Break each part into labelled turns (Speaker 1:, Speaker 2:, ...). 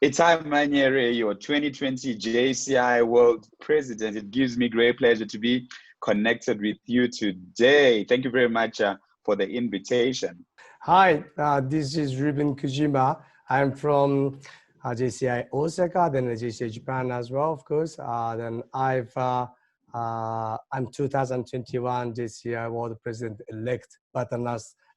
Speaker 1: Itai Manyere, your 2020 JCI World President. It gives me great pleasure to be connected with you today. Thank you very much for the invitation.
Speaker 2: Hi, this is Ruben Kujima. I'm from JCI Osaka, then JCI Japan as well, of course. Then I'm 2021 JCI World President-elect, but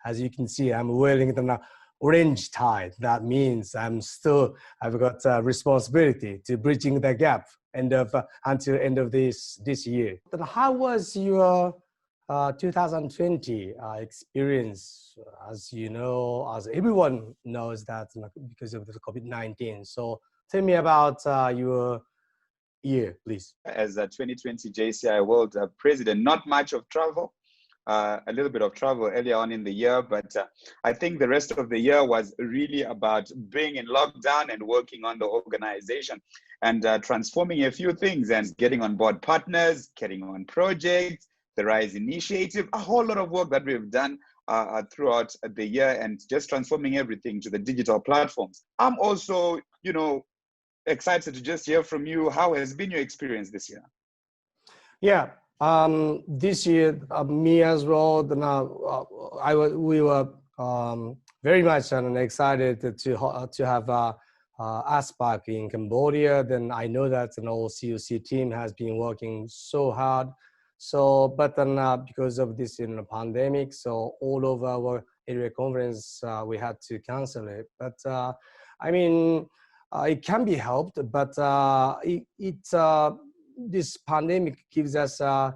Speaker 2: as you can see, I'm wearing the orange tie. That means I've got responsibility to bridging the gap until end of this year. But how was your 2020 experience? As you know, as everyone knows that because of the COVID-19. So tell me about your year, please.
Speaker 1: As a 2020 JCI World President, not much of travel. A little bit of travel earlier on in the year, but I think the rest of the year was really about being in lockdown and working on the organization and transforming a few things and getting on board partners, getting on projects, the RISE initiative, a whole lot of work that we've done throughout the year and just transforming everything to the digital platforms. I'm also, excited to just hear from you. How has been your experience this year?
Speaker 2: Yeah. This year, me as well. We were very much excited to have ASPAC in Cambodia. Then I know that the whole COC team has been working so hard. So, but then because of this pandemic, so all of our area conference we had to cancel it. But it can be helped. But this pandemic gives us a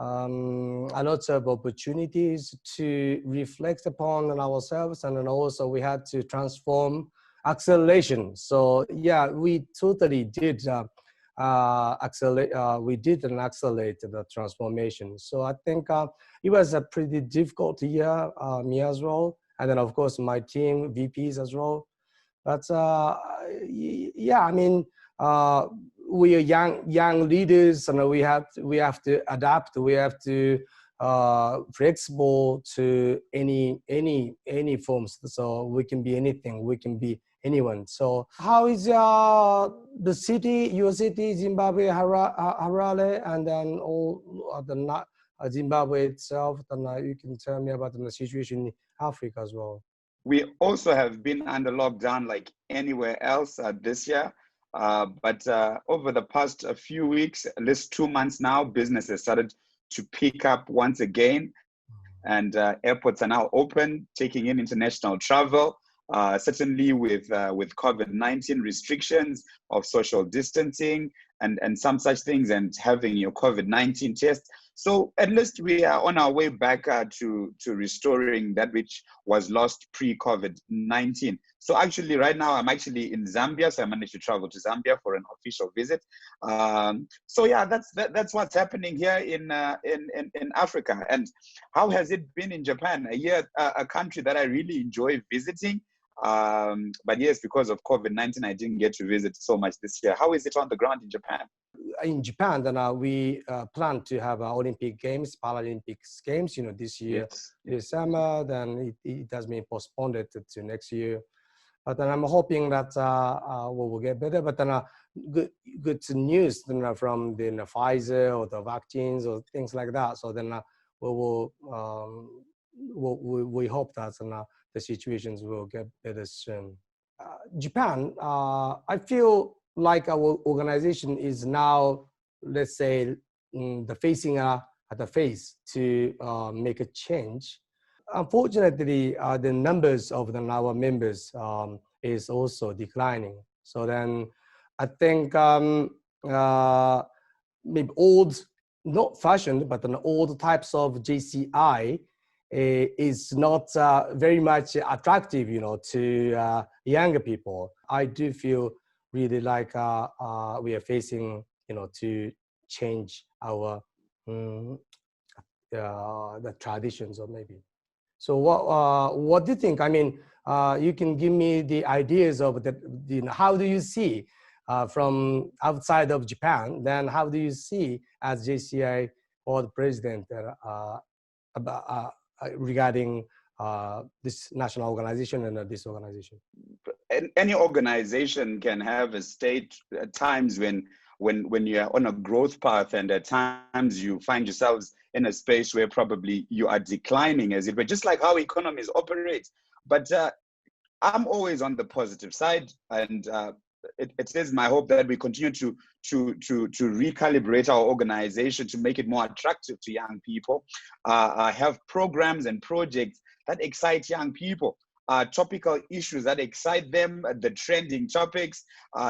Speaker 2: lot of opportunities to reflect upon ourselves, and then also we had to transform acceleration. So yeah, we totally did accelerate the transformation. So I think it was a pretty difficult year, me as well, and then of course my team, VPs as well. But yeah, we are young leaders, and we have to adapt. We have to flexible to any forms. So we can be anything. We can be anyone. So how is your city, Zimbabwe, Harare, and then all the Zimbabwe itself? Then you can tell me about the situation in Africa as well.
Speaker 1: We also have been under lockdown like anywhere else this year. But over the past few weeks, at least 2 months now, business has started to pick up once again. And airports are now open, taking in international travel, certainly with COVID-19 restrictions of social distancing and some such things, and having your COVID-19 test. So at least we are on our way back to restoring that which was lost pre-COVID-19. So actually right now I'm actually in Zambia, so I managed to travel to Zambia for an official visit. So yeah, that's what's happening here in Africa. And how has it been in Japan? A country that I really enjoy visiting. But yes, because of COVID-19, I didn't get to visit so much this year. How is it on the ground in Japan?
Speaker 2: In Japan, then we plan to have Olympic Games, Paralympics Games, this year, yes, this summer. Then it has been postponed to next year. But then I'm hoping that we will get better. But then good news from the Pfizer or the vaccines or things like that. So then we hope that the situations will get better soon. Japan, I feel like our organization is now, let's say, facing at the face to make a change. Unfortunately, the numbers of our members is also declining. So then I think maybe old, not fashioned, but an old types of JCI is not very much attractive, to younger people. I do feel really like we are facing, to change our the traditions, or maybe. So what do you think? You can give me the ideas of how do you see from outside of Japan? Then how do you see as JCI World President regarding this national organization and this organization?
Speaker 1: any organization can have a state at times when you're on a growth path, and at times you find yourselves in a space where probably you are declining, as it were, just like how economies operate. But I'm always on the positive side, and it is my hope that we continue to recalibrate our organization to make it more attractive to young people. Have programs and projects that excite young people, topical issues that excite them, the trending topics.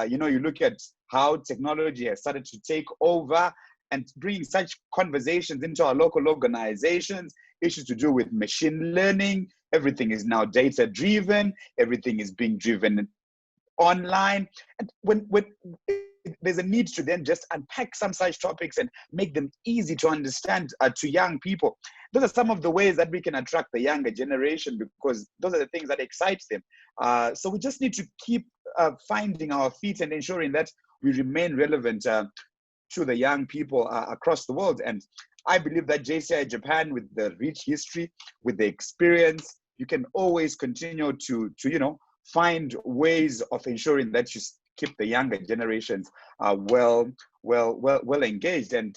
Speaker 1: You look at how technology has started to take over and bring such conversations into our local organizations, issues to do with machine learning. Everything is now data driven. Everything is being driven online. And when there's a need to then just unpack some such topics and make them easy to understand to young people. Those are some of the ways that we can attract the younger generation, because those are the things that excite them. So we just need to keep finding our feet and ensuring that we remain relevant to the young people across the world. And I believe that JCI Japan, with the rich history, with the experience, you can always continue to find ways of ensuring that you keep the younger generations well engaged. And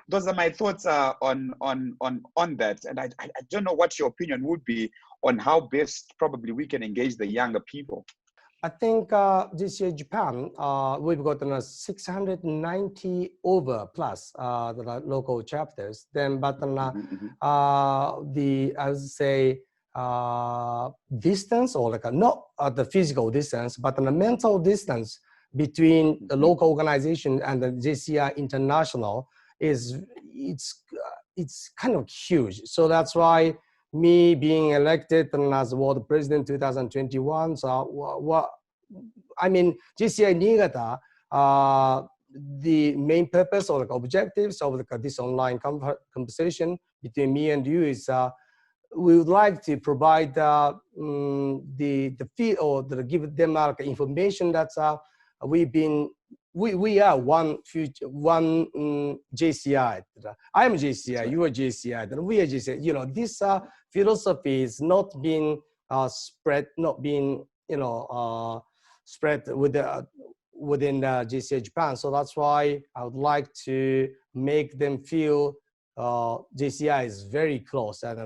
Speaker 1: those are my thoughts on that. And I don't know what your opinion would be on how best probably we can engage the younger people.
Speaker 2: I think this year Japan, we've gotten 690 over plus the local chapters. Then, but I would say distance, or like not the physical distance, but the mental distance between the local organization and the JCI International it's kind of huge. So that's why me being elected as world president 2021. So what I mean, JCI Niigata, the main purpose or the objectives of this online conversation between me and you is we would like to provide the feel or give them information that we are one future, one JCI. I am JCI, you are JCI, then we are JCI. This philosophy is not being spread, spread within JCI Japan. So that's why I would like to make them feel JCI is very close and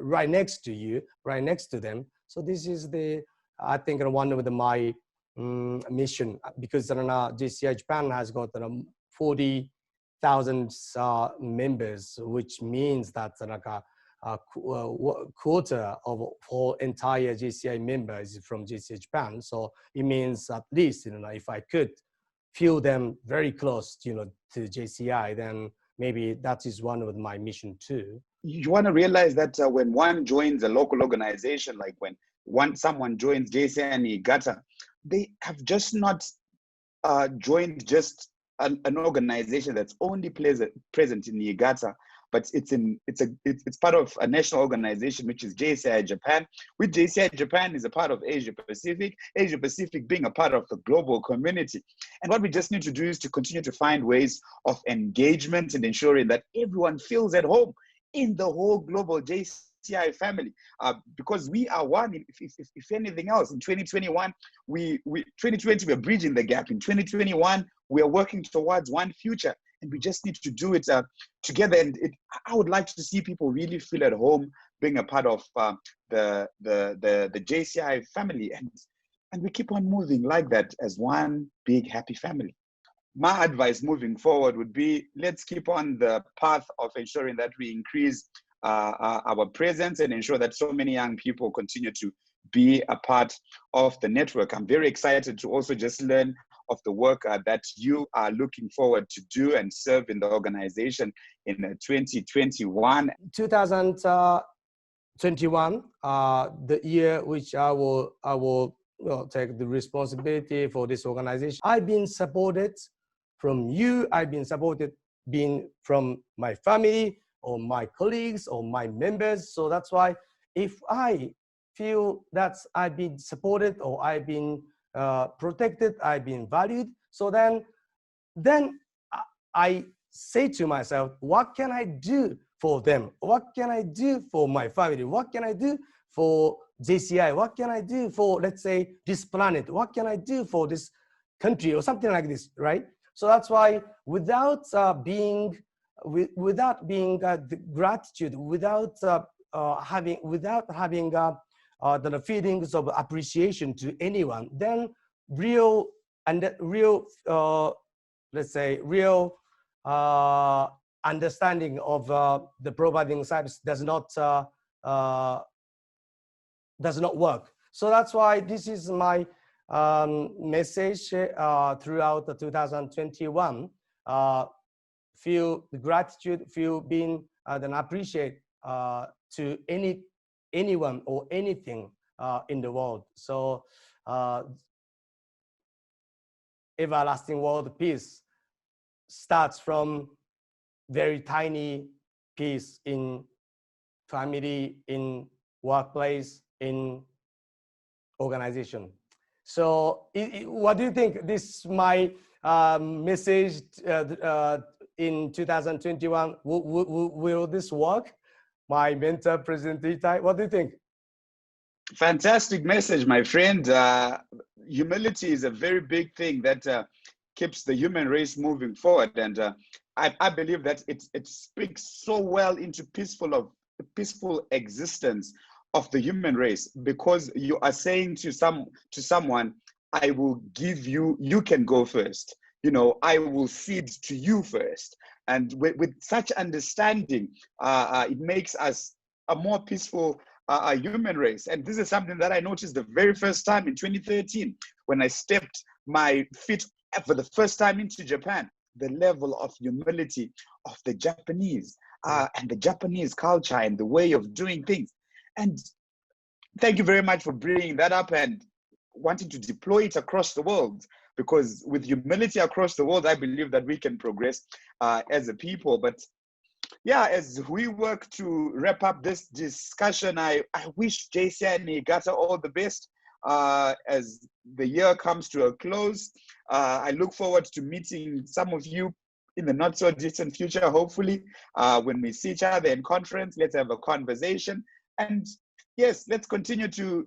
Speaker 2: right next to you, right next to them. So this is I think one of my mission, because JCI Japan has got 40,000 members, which means that a quarter of whole entire JCI members from JCI Japan. So it means at least if I could feel them very close to JCI, then maybe that is one of my mission too.
Speaker 1: You want to realize that when one joins a local organization, like when someone joins JCI Niigata, they have just not joined just an organization that's only present in Niigata, but it's part of a national organization, which is JCI Japan, which JCI Japan is a part of Asia Pacific being a part of the global community. And what we just need to do is to continue to find ways of engagement and ensuring that everyone feels at home in the whole global JCI family, because we are one. If anything else, in 2021, 2020 we're bridging the gap. In 2021, we are working towards one future, and we just need to do it together. And I would like to see people really feel at home being a part of the JCI family, and we keep on moving like that as one big happy family. My advice moving forward would be, let's keep on the path of ensuring that we increase our presence and ensure that so many young people continue to be a part of the network. I'm very excited to also just learn of the work that you are looking forward to do and serve in the organization in 2021.
Speaker 2: 2021, the year which I will take the responsibility for this organization. I've been supported from you. I've been supported from my family or my colleagues or my members. So that's why if I feel that I've been supported or I've been protected, I've been valued, so then I say to myself, what can I do for them? What can I do for my family? What can I do for JCI? What can I do for, let's say, this planet? What can I do for this country or something like this, right? So that's why without being the gratitude, without having the feelings of appreciation to anyone, then real let's say real understanding of the providing service does not work. So that's why this is my message throughout the 2021. Feel the gratitude, feel being then appreciate to anyone or anything in the world. So everlasting world peace starts from very tiny peace in family, in workplace, in organization. So what do you think? This is my message in 2021. Will this work? My mentor, President Itai, what do you think?
Speaker 1: Fantastic message, my friend. Humility is a very big thing that keeps the human race moving forward. And I believe that it speaks so well into peaceful existence of the human race, because you are saying to someone, I will give you, you can go first. You know, I will cede to you first. And with such understanding, it makes us a more peaceful human race. And this is something that I noticed the very first time in 2013 when I stepped my feet for the first time into Japan. The level of humility of the Japanese and the Japanese culture and the way of doing things. And thank you very much for bringing that up and wanting to deploy it across the world, because with humility across the world, I believe that we can progress as a people. But yeah, as we work to wrap up this discussion, I wish JCI and Niigata all the best as the year comes to a close. I look forward to meeting some of you in the not so distant future, hopefully, when we see each other in conference. Let's have a conversation. And yes, let's continue to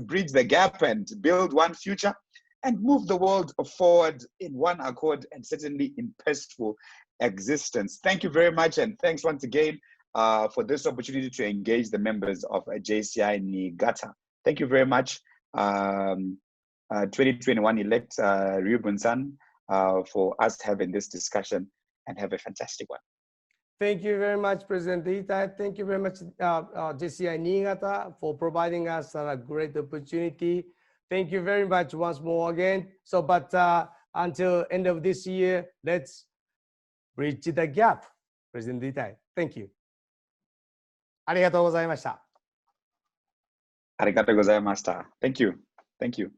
Speaker 1: bridge the gap and build one future and move the world forward in one accord and certainly in peaceful existence. Thank you very much, and thanks once again for this opportunity to engage the members of JCI Niigata. Thank you very much, 2021 elect Ryubun-san, for us having this discussion, and have a fantastic one.
Speaker 2: Thank you very much, President Itai. Thank you very much, JCI Niigata, for providing us a great opportunity. Thank you very much once more again. So, but until end of this year, let's bridge the gap. President Itai, thank you. ありがとうございました。
Speaker 1: ありがとうございました。Thank you. Thank you.